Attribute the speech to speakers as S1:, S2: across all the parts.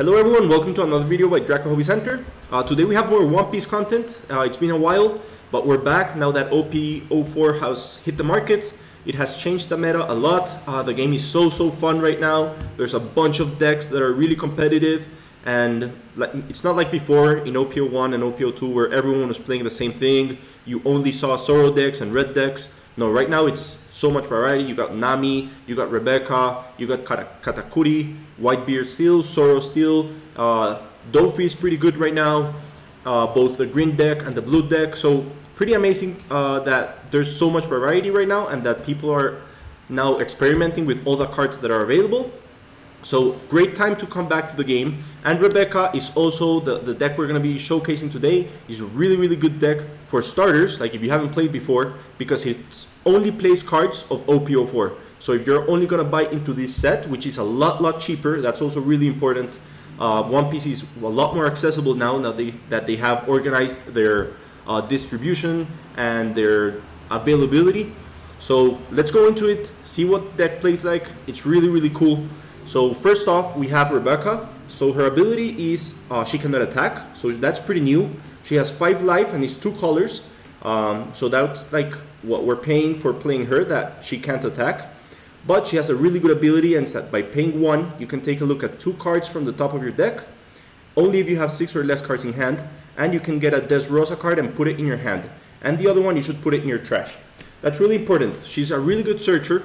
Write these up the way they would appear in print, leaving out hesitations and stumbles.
S1: Hello everyone, welcome to another video by Draco Hobby Center. Today we have more One Piece content. It's been a while, but we're back now that op04 has hit the market. It has changed the meta a lot. The game is so fun right now. There's a bunch of decks that are really competitive, and it's not like before in op01 and op02 where everyone was playing the same thing. You only saw Zoro decks and red decks. No, right now it's so much variety. You got Nami, you got Rebecca, you got Katakuri, Whitebeard still, Zoro still, Dofi is pretty good right now, both the green deck and the blue deck. So pretty amazing that there's so much variety right now and that people are now experimenting with all the cards that are available. So great time to come back to the game. And Rebecca is also the deck we're going to be showcasing today. Is a really good deck for starters, like if you haven't played before, because it only plays cards of op04. So if you're only going to buy into this set, which is a lot cheaper, that's also really important. One Piece is a lot more accessible now that they have organized their distribution and their availability. So let's go into it, see what deck plays like. It's really cool. So first off, we have Rebecca. So her ability is she cannot attack, so that's pretty new. She has 5 life and is 2 colors. So that's like what we're paying for playing her, that she can't attack. But she has a really good ability, and it's that by paying 1, you can take a look at 2 cards from the top of your deck, only if you have 6 or less cards in hand, and you can get a Desrossa card and put it in your hand. And the other one, you should put it in your trash. That's really important. She's a really good searcher.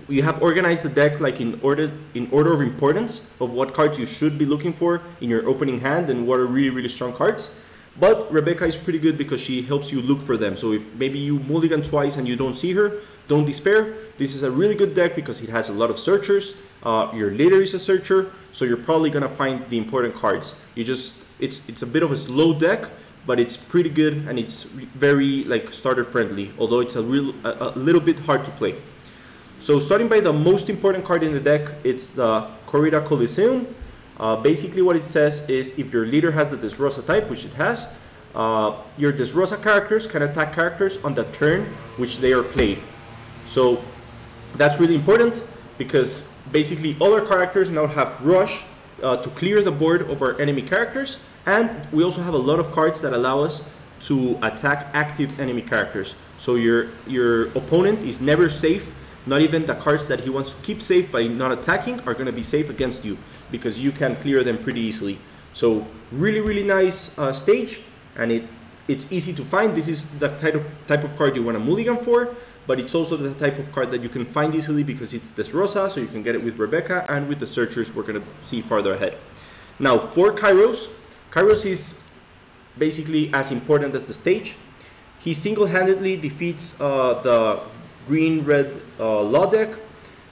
S1: You have organized the deck like in order of importance of what cards you should be looking for in your opening hand and what are really strong cards. But Rebecca is pretty good because she helps you look for them. So if maybe you mulligan twice and you don't see her, don't despair. This is a really good deck because it has a lot of searchers. Your leader is a searcher, so you're probably gonna find the important cards. It's a bit of a slow deck, but it's pretty good and it's very like starter friendly, although it's a little bit hard to play. So starting by the most important card in the deck, it's the Corrida Coliseum. Basically what it says is if your leader has the Desrossa type, which it has, your Desrossa characters can attack characters on the turn which they are played. So that's really important because basically all our characters now have rush to clear the board of our enemy characters, and we also have a lot of cards that allow us to attack active enemy characters. So your opponent is never safe. Not even the cards that he wants to keep safe by not attacking are going to be safe against you because you can clear them pretty easily. So really nice stage, and it's easy to find. This is the type of card you want to mulligan for, but it's also the type of card that you can find easily because it's Desrossa, so you can get it with Rebecca and with the searchers we're going to see farther ahead. Now for Kairos. Kairos is basically as important as the stage. He single-handedly defeats the green-red law deck,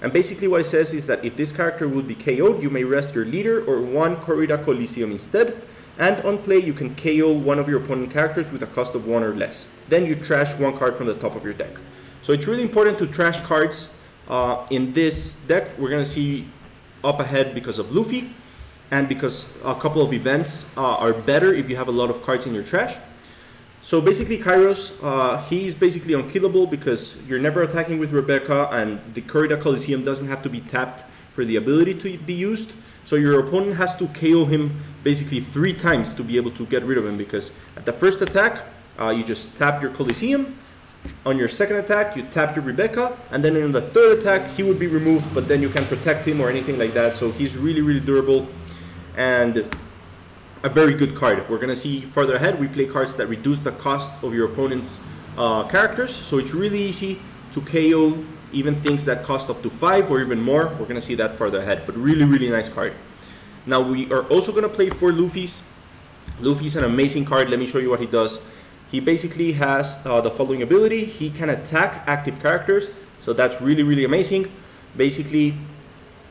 S1: and basically what it says is that if this character would be KO'd, you may rest your leader or 1 Corrida Coliseum instead, and on play you can KO one of your opponent characters with a cost of 1 or less. Then you trash 1 card from the top of your deck. So it's really important to trash cards in this deck. We're gonna see up ahead because of Luffy, and because a couple of events are better if you have a lot of cards in your trash. So basically Kairos, he's basically unkillable because you're never attacking with Rebecca, and the Corrida Coliseum doesn't have to be tapped for the ability to be used. So your opponent has to KO him basically 3 times to be able to get rid of him, because at the first attack, you just tap your Coliseum. On your second attack, you tap your Rebecca, and then in the third attack, he would be removed, but then you can protect him or anything like that. So he's really durable and a very good card. We're gonna see further ahead, we play cards that reduce the cost of your opponent's characters, so it's really easy to KO even things that cost up to 5 or even more. We're gonna see that further ahead, but really nice card. Now we are also gonna play 4 Luffy's. Luffy's an amazing card. Let me show you what he does. He basically has the following ability. He can attack active characters, so that's really amazing. Basically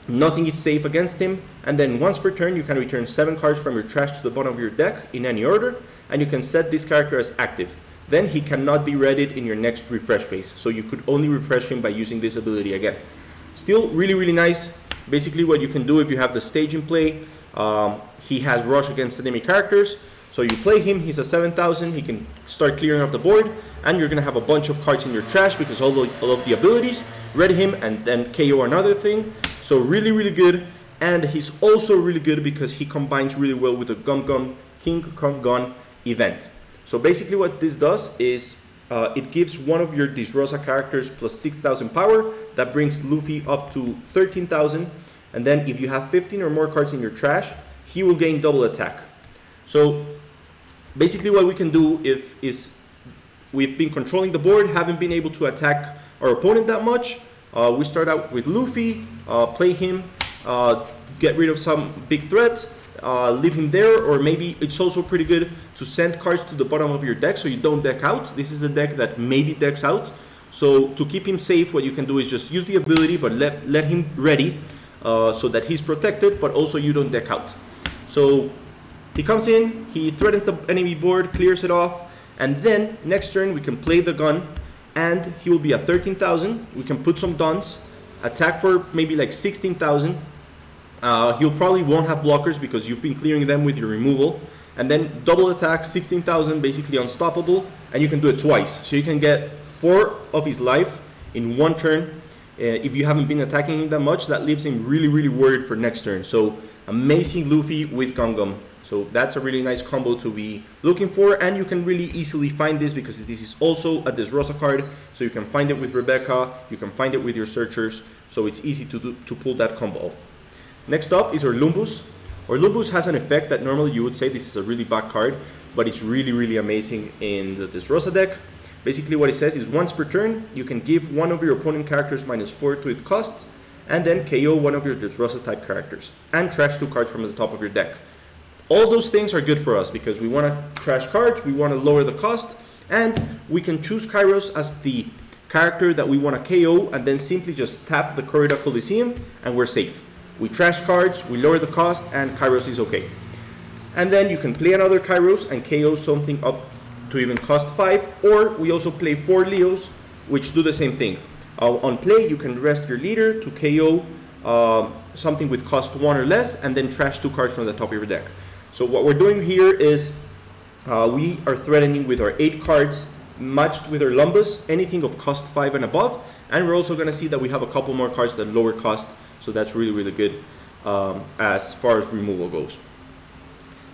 S1: nothing is safe against him, and then once per turn you can return 7 cards from your trash to the bottom of your deck in any order, and you can set this character as active. Then he cannot be readied in your next refresh phase, so you could only refresh him by using this ability again. Still really nice. Basically what you can do if you have the stage in play, he has rush against enemy characters, so you play him, he's a 7,000, he can start clearing up the board, and you're going to have a bunch of cards in your trash because all of the abilities, ready him and then KO another thing. So really good. And he's also really good because he combines really well with the King Kong Gun event. So basically what this does is it gives one of your Desrossa characters plus 6,000 power. That brings Luffy up to 13,000. And then if you have 15 or more cards in your trash, he will gain double attack. So basically what we can do is we've been controlling the board, haven't been able to attack our opponent that much. We start out with Luffy, play him, get rid of some big threat, leave him there, or maybe it's also pretty good to send cards to the bottom of your deck so you don't deck out. This is a deck that maybe decks out. So to keep him safe, what you can do is just use the ability, but let him ready so that he's protected, but also you don't deck out. So he comes in, he threatens the enemy board, clears it off, and then next turn we can play the gun, and he will be at 13,000. We can put some dons, attack for maybe like 16,000. He'll probably won't have blockers because you've been clearing them with your removal. And then double attack, 16,000, basically unstoppable, and you can do it twice. So you can get 4 of his life in one turn. If you haven't been attacking him that much, that leaves him really, really worried for next turn. So amazing Luffy with Gum. So that's a really nice combo to be looking for, and you can really easily find this because this is also a Desrossa card. So you can find it with Rebecca, you can find it with your searchers, so it's easy to pull that combo off. Next up is our Lumbus. Our Lumbus has an effect that normally you would say this is a really bad card, but it's really, really amazing in the Desrossa deck. Basically what it says is once per turn, you can give one of your opponent characters -4 to its cost, and then KO one of your Desrossa type characters, and trash 2 cards from the top of your deck. All those things are good for us because we want to trash cards, we want to lower the cost, and we can choose Kairos as the character that we want to KO, and then simply just tap the Corrida Coliseum, and we're safe. We trash cards, we lower the cost, and Kairos is okay. And then you can play another Kairos and KO something up to even cost 5, or we also play 4 Leos, which do the same thing. On play, you can rest your leader to KO something with cost 1 or less, and then trash 2 cards from the top of your deck. So what we're doing here is we are threatening with our 8 cards matched with our Lumbus, anything of cost 5 and above, and we're also going to see that we have a couple more cards that lower cost, so that's really, really good as far as removal goes.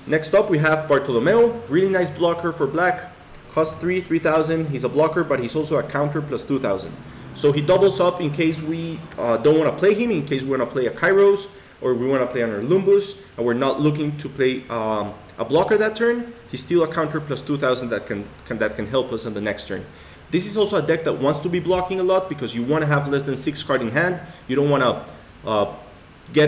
S1: Next up we have Bartolomeo, really nice blocker for black, cost 3,000, he's a blocker, but he's also a counter plus 2,000. So he doubles up in case we don't want to play him, in case we want to play a Kairos, or we want to play on our Lumbus, and we're not looking to play a blocker that turn. He's still a counter plus 2,000 that can help us on the next turn. This is also a deck that wants to be blocking a lot because you want to have less than 6 cards in hand. You don't want to get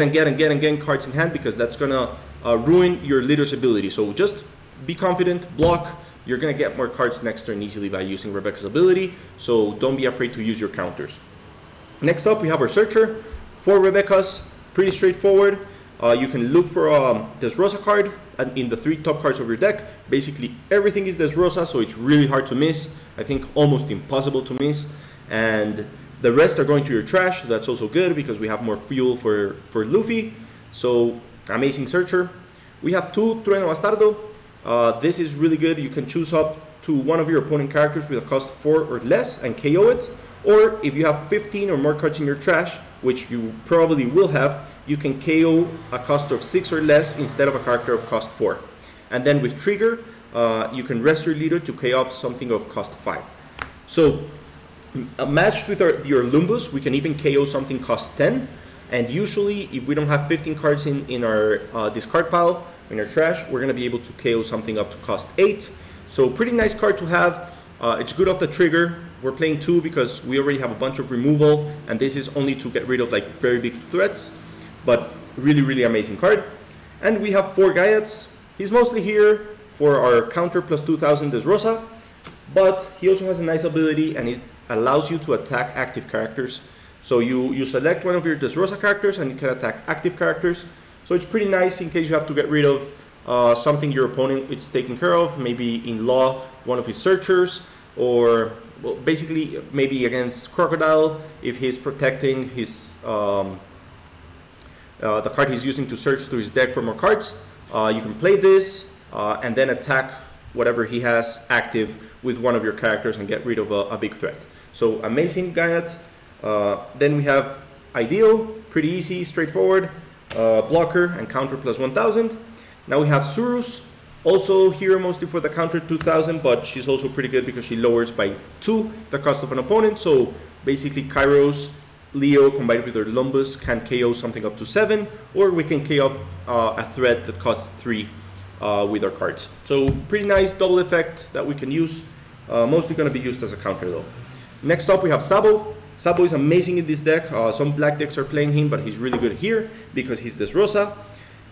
S1: cards in hand because that's gonna ruin your leader's ability. So just be confident, block. You're gonna get more cards next turn easily by using Rebecca's ability. So don't be afraid to use your counters. Next up we have our Searcher, 4 Rebeccas. Pretty straightforward. You can look for a Desrossa card in the 3 top cards of your deck. Basically everything is Desrossa, so it's really hard to miss. I think almost impossible to miss. And the rest are going to your trash, so that's also good because we have more fuel for Luffy. So amazing Searcher. We have 2 Trueno Bastardo. This is really good. You can choose up to one of your opponent characters with a cost 4 or less and KO it. Or if you have 15 or more cards in your trash, which you probably will have, you can KO a cost of 6 or less instead of a character of cost 4. And then with Trigger, you can rest your leader to KO up something of cost 5. So matched with your Lumbus, we can even KO something cost 10. And usually, if we don't have 15 cards in our discard pile, in our trash, we're going to be able to KO something up to cost 8. So pretty nice card to have. It's good off the trigger. We're playing 2 because we already have a bunch of removal, and this is only to get rid of like very big threats, but really, really amazing card. And we have 4 Gaiats. He's mostly here for our counter plus 2,000 Desrossa, but he also has a nice ability, and it allows you to attack active characters. So you select one of your Desrossa characters and you can attack active characters. So it's pretty nice in case you have to get rid of something your opponent is taking care of, maybe in law, one of his searchers, or well, basically maybe against Crocodile if he's protecting his the card he's using to search through his deck for more cards. You can play this and then attack whatever he has active with one of your characters and get rid of a big threat. So amazing Gaiat. Then we have Ideal, pretty easy, straightforward. blocker and counter plus 1000. Now we have Surus, also here mostly for the counter 2000, but she's also pretty good because she lowers by 2 the cost of an opponent. So basically Kairos, Leo combined with her Lumbus can KO something up to 7, or we can KO a threat that costs 3 with our cards. So pretty nice double effect that we can use. Mostly going to be used as a counter though. Next up we have Sabo. Sabo is amazing in this deck. Some black decks are playing him, but he's really good here because he's Desrossa.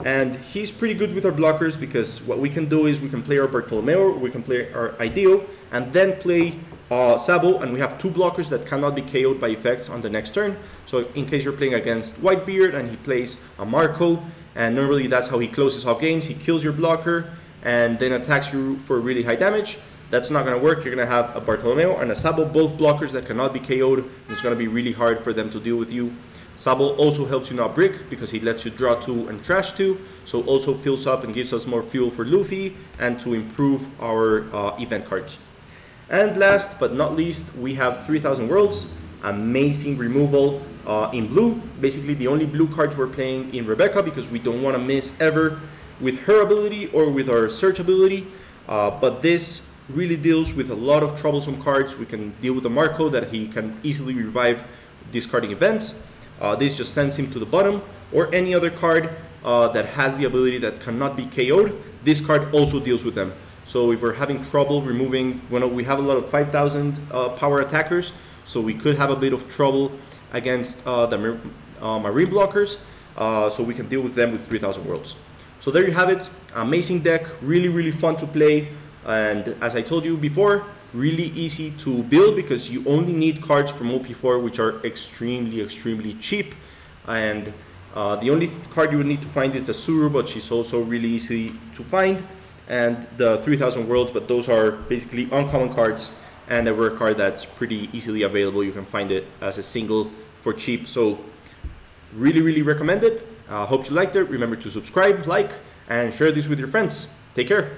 S1: And he's pretty good with our blockers because what we can do is we can play our Bartolomeo, we can play our Ideo, and then play Sabo, and we have 2 blockers that cannot be KO'd by effects on the next turn. So in case you're playing against Whitebeard and he plays a Marco, and normally that's how he closes off games, he kills your blocker and then attacks you for really high damage. That's not going to work. You're going to have a Bartolomeo and a Sabo, both blockers that cannot be KO'd, and it's going to be really hard for them to deal with you. Sabo also helps you not brick because he lets you draw 2 and trash 2, so also fills up and gives us more fuel for Luffy and to improve our event cards. And last but not least, we have 3000 Worlds, amazing removal in blue. Basically the only blue cards we're playing in Rebecca because we don't want to miss ever with her ability or with our search ability, but this really deals with a lot of troublesome cards. We can deal with the Marco that he can easily revive discarding events. This just sends him to the bottom, or any other card that has the ability that cannot be KO'd. This card also deals with them. So if we're having trouble removing, we have a lot of 5000 power attackers, so we could have a bit of trouble against the marine blockers, so we can deal with them with 3000 Worlds. So there you have it, amazing deck, really fun to play, and as I told you before, really easy to build because you only need cards from op04 which are extremely cheap, and the only card you would need to find is the Suru, but she's also really easy to find, and the 3000 Worlds, but those are basically uncommon cards and a rare card that's pretty easily available. You can find it as a single for cheap, so really recommend it. Hope you liked it. Remember to subscribe, like, and share this with your friends. Take care.